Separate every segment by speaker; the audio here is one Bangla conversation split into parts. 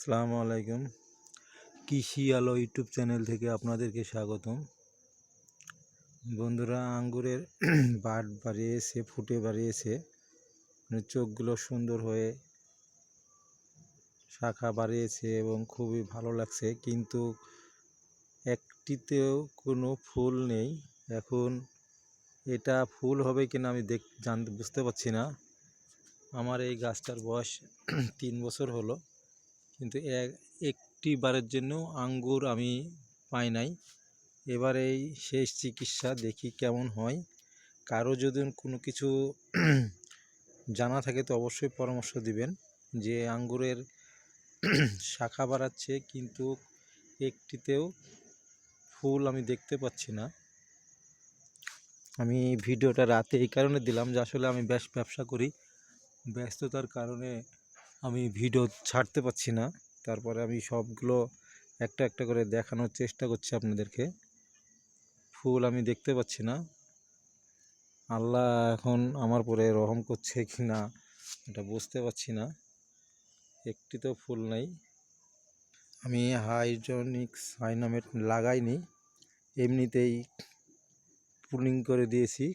Speaker 1: আসসালামু আলাইকুম। কৃষি আলো ইউটিউব চ্যানেল থেকে আপনাদেরকে স্বাগতম। বন্ধুরা, আঙ্গুরের বাট বাড়িয়েছে, ফুটে বাড়িয়েছে, চোখগুলো সুন্দর হয়ে শাখা বাড়িয়েছে এবং খুবই ভালো লাগছে, কিন্তু একটিতেও কোনো ফুল নেই। এখন এটা ফুল হবে কিনা আমি বুঝতে পারছি না। আমার এই গাছটার বয়স 3 বছর হলো, কিন্তু একটি বারের জন্য আঙ্গুর আমি পাই নাই। এবার এই শেষ চিকিৎসা, দেখি কেমন হয়। কারো যদি কোনো কিছু জানা থাকে তো অবশ্যই পরামর্শ দিবেন, যে আঙ্গুরের শাখা বাড়াচ্ছে কিন্তু একটিতেও ফুল আমি দেখতে পাচ্ছি না। আমি ভিডিওটা রাতে এই কারণে দিলাম যে আসলে আমি ব্যবসা করি, ব্যস্ততার কারণে আমি ভিডিও ছাড়তে পারছি না। তারপরে আমি সবগুলো একটা একটা করে দেখানোর চেষ্টা করছি আপনাদেরকে। ফুল আমি দেখতে পাচ্ছি না। আল্লাহ এখন আমার পরে রহম করছে কি না এটা বুঝতে পারছি না। একটি তো ফুল নাই। আমি হাইড্রোনিক্স হাইনামেট লাগাইনি, এমনিতেই পুলিং করে দিয়েছি,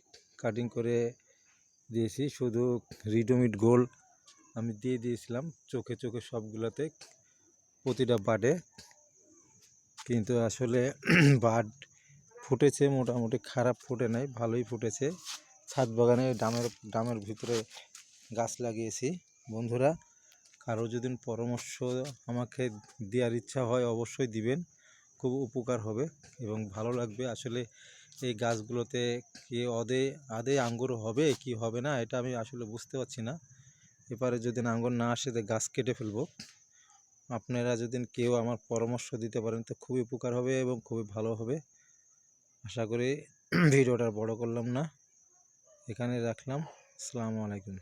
Speaker 1: কাটিং করে দিয়েছি। শুধু রিডোমিট গোল্ড আমি দিয়ে দিয়েছিলাম চোখে চোখে সবগুলোতে, প্রতিটা বাডে। কিন্তু আসলে বাড ফুটেছে, মোটামুটি খারাপ ফুটে নাই, ভালোই ফুটেছে। ছাদ বাগানে ডামের ভিতরে গাছ লাগিয়েছি। বন্ধুরা, কারো যদি পরামর্শ আমাকে দেওয়ার ইচ্ছা হয় অবশ্যই দিবেন, খুব উপকার হবে এবং ভালো লাগবে। আসলে এই গাছগুলোতে কি আদে আঙ্গুর হবে কি হবে না এটা আমি আসলে বুঝতে পারছি না। এবারে যদি আঙ্গুর না আসে তো গাছ কেটে ফেলবো। আপনারা যদি কেউ আমার পরামর্শ দিতে পারেন তো খুবই উপকার হবে এবং খুবই ভালো হবে। আশা করি ভিডিওটা বড় করলাম না, এখানে রাখলাম। আসসালামু আলাইকুম।